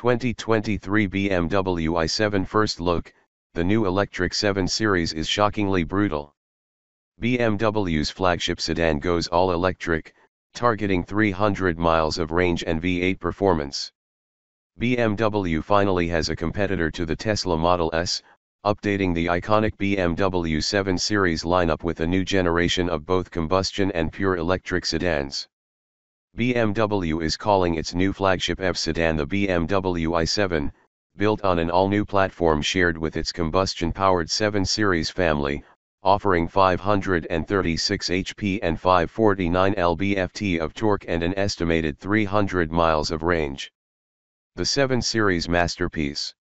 2023 BMW i7 First Look. The new electric 7 Series is shockingly brutal. BMW's flagship sedan goes all electric, targeting 300 miles of range and V8 performance. BMW finally has a competitor to the Tesla Model S, updating the iconic BMW 7 Series lineup with a new generation of both combustion and pure electric sedans. BMW is calling its new flagship EV sedan the BMW i7, built on an all-new platform shared with its combustion-powered 7 Series family, offering 536 HP and 549 lb-ft of torque and an estimated 300 miles of range. The 7 Series masterpiece.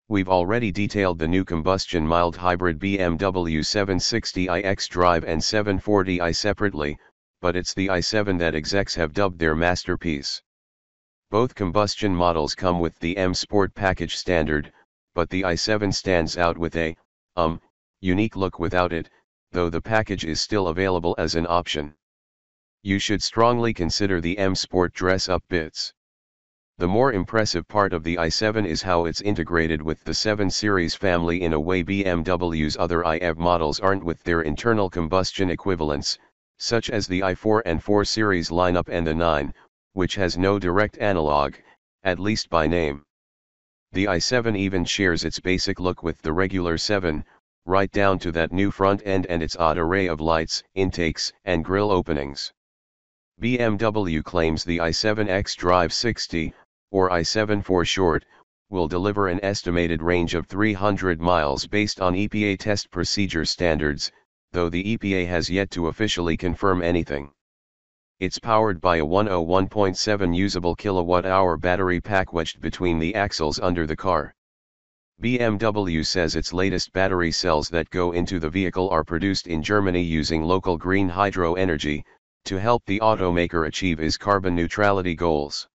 We've already detailed the new combustion mild hybrid BMW 760i xDrive and 740i separately, but it's the i7 that execs have dubbed their masterpiece. Both combustion models come with the M Sport package standard, but the i7 stands out with a unique look without it, though the package is still available as an option. You should strongly consider the M Sport dress-up bits. The more impressive part of the i7 is how it's integrated with the 7 Series family in a way BMW's other iEV models aren't with their internal combustion equivalents, such as the i4 and 4 Series lineup and the 9, which has no direct analog, at least by name. The i7 even shares its basic look with the regular 7, right down to that new front end and its odd array of lights, intakes, and grille openings. BMW claims the i7 xdrive60, or i7 for short, will deliver an estimated range of 300 miles based on EPA test procedure standards, though the EPA has yet to officially confirm anything. It's powered by a 101.7 usable kilowatt-hour battery pack wedged between the axles under the car. BMW says its latest battery cells that go into the vehicle are produced in Germany using local green hydro energy, to help the automaker achieve its carbon neutrality goals.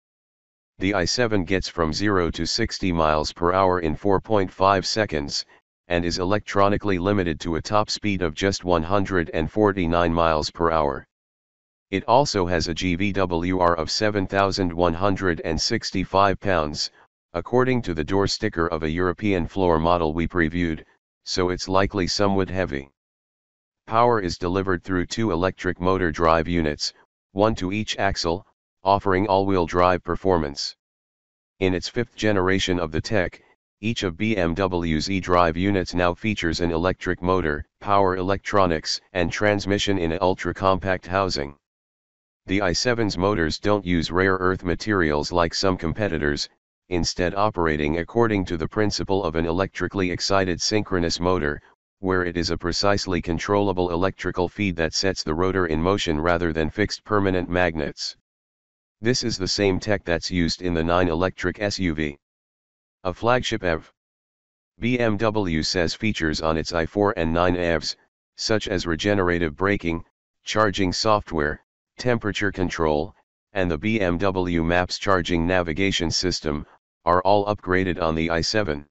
The i7 gets from 0 to 60 miles per hour in 4.5 seconds, and is electronically limited to a top speed of just 149 miles per hour. It also has a GVWR of 7,165 pounds, according to the door sticker of a European floor model we previewed, so it's likely somewhat heavy. Power is delivered through two electric motor drive units, one to each axle, offering all-wheel drive performance. In its fifth generation of the tech, each of BMW's e-drive units now features an electric motor, power electronics, and transmission in an ultra-compact housing. The i7's motors don't use rare earth materials like some competitors, instead operating according to the principle of an electrically excited synchronous motor, where it is a precisely controllable electrical feed that sets the rotor in motion rather than fixed permanent magnets. This is the same tech that's used in the 9 electric SUV. A flagship EV. BMW says features on its i4 and 9 EVs, such as regenerative braking, charging software, temperature control, and the BMW Maps charging navigation system, are all upgraded on the i7.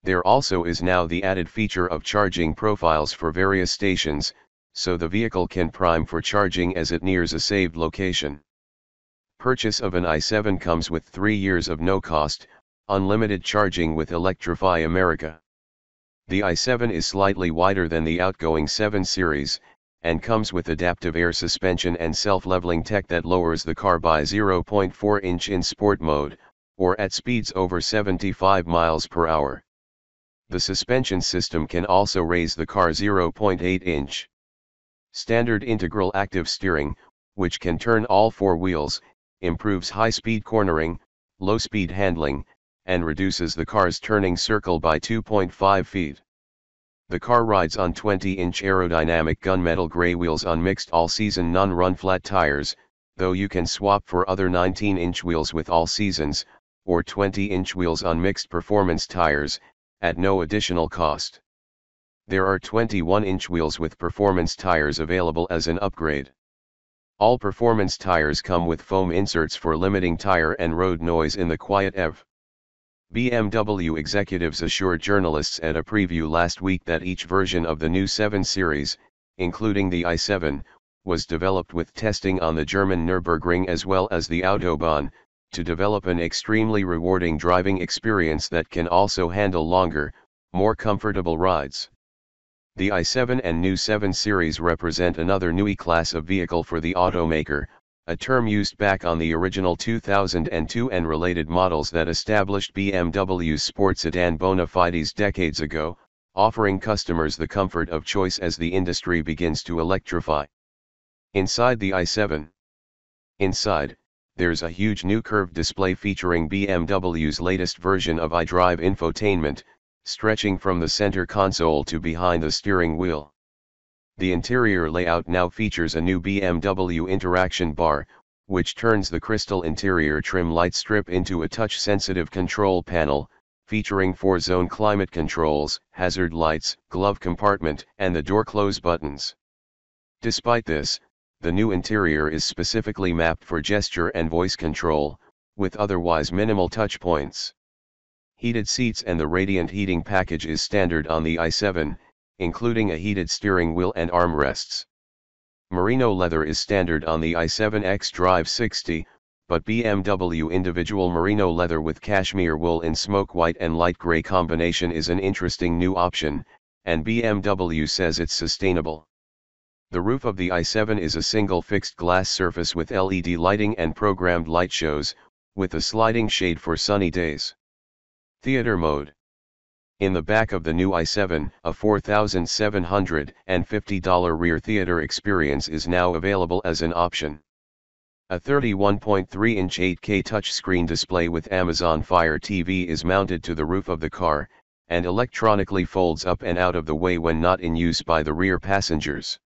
There also is now the added feature of charging profiles for various stations, so the vehicle can prime for charging as it nears a saved location. Purchase of an i7 comes with 3 years of no-cost, unlimited charging with Electrify America. The i7 is slightly wider than the outgoing 7 Series, and comes with adaptive air suspension and self-leveling tech that lowers the car by 0.4 inch in sport mode, or at speeds over 75 miles per hour. The suspension system can also raise the car 0.8 inch. Standard integral active steering, which can turn all 4 wheels, improves high-speed cornering, low-speed handling, and reduces the car's turning circle by 2.5 feet. The car rides on 20-inch aerodynamic gunmetal gray wheels on mixed all-season non-run flat tires, though you can swap for other 19-inch wheels with all seasons, or 20-inch wheels on mixed performance tires, at no additional cost. There are 21-inch wheels with performance tires available as an upgrade. All performance tires come with foam inserts for limiting tire and road noise in the quiet EV. BMW executives assured journalists at a preview last week that each version of the new 7 Series, including the i7, was developed with testing on the German Nürburgring as well as the Autobahn, to develop an extremely rewarding driving experience that can also handle longer, more comfortable rides. The i7 and new 7 Series represent another new E-class of vehicle for the automaker, a term used back on the original 2002 and related models that established BMW's sports sedan bona fides decades ago, offering customers the comfort of choice as the industry begins to electrify. Inside the i7. Inside, there's a huge new curved display featuring BMW's latest version of iDrive infotainment, stretching from the center console to behind the steering wheel. The interior layout now features a new BMW interaction bar, which turns the crystal interior trim light strip into a touch-sensitive control panel, featuring 4-zone climate controls, hazard lights, glove compartment, and the door close buttons. Despite this, the new interior is specifically mapped for gesture and voice control, with otherwise minimal touch points. Heated seats and the radiant heating package is standard on the i7, including a heated steering wheel and armrests. Merino leather is standard on the i7 xdrive60, but BMW individual merino leather with cashmere wool in smoke white and light gray combination is an interesting new option, and BMW says it's sustainable. The roof of the i7 is a single fixed glass surface with LED lighting and programmed light shows, with a sliding shade for sunny days. Theater mode. In the back of the new i7, a $4,750 rear theater experience is now available as an option. A 31.3-inch 8K touchscreen display with Amazon Fire TV is mounted to the roof of the car, and electronically folds up and out of the way when not in use by the rear passengers.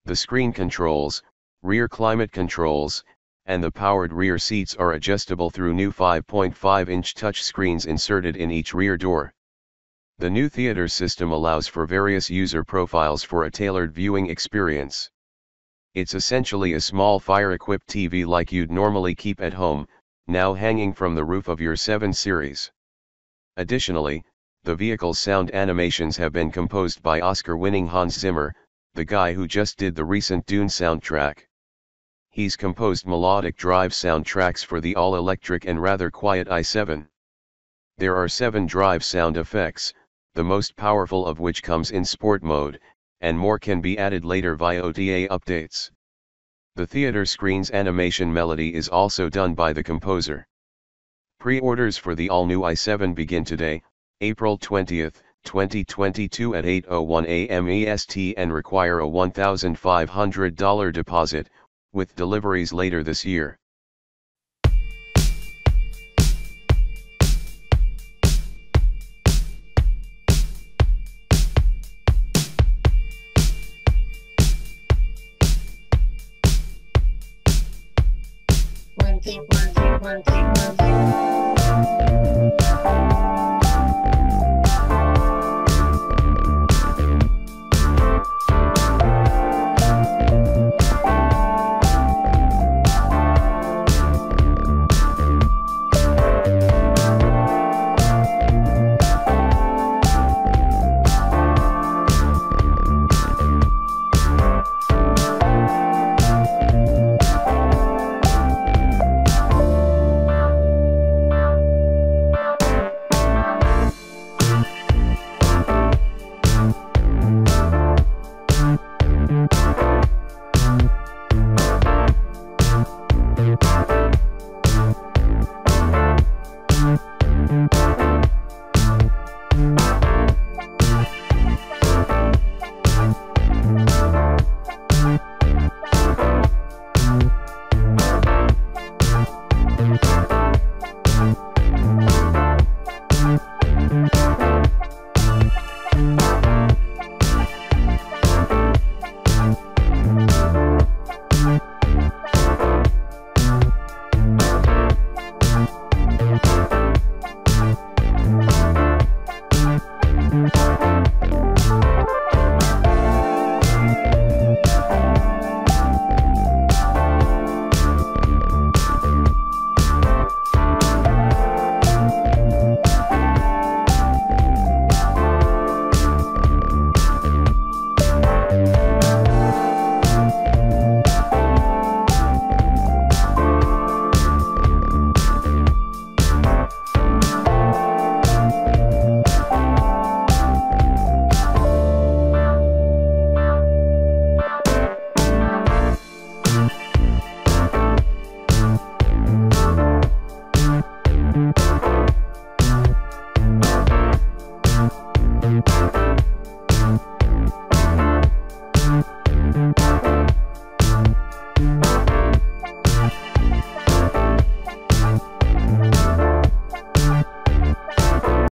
The screen controls, rear climate controls, and the powered rear seats are adjustable through new 5.5-inch touchscreens inserted in each rear door. The new theater system allows for various user profiles for a tailored viewing experience. It's essentially a small fire-equipped TV like you'd normally keep at home, now hanging from the roof of your 7 Series. Additionally, the vehicle's sound animations have been composed by Oscar-winning Hans Zimmer, the guy who just did the recent Dune soundtrack. He's composed melodic drive soundtracks for the all-electric and rather quiet i7. There are 7 drive sound effects, the most powerful of which comes in sport mode, and more can be added later via OTA updates. The theater screen's animation melody is also done by the composer. Pre-orders for the all-new i7 begin today, April 20, 2022 at 8:01 a.m. EST and require a $1,500 deposit, with deliveries later this year. One, two, one, two, one, two, one, two.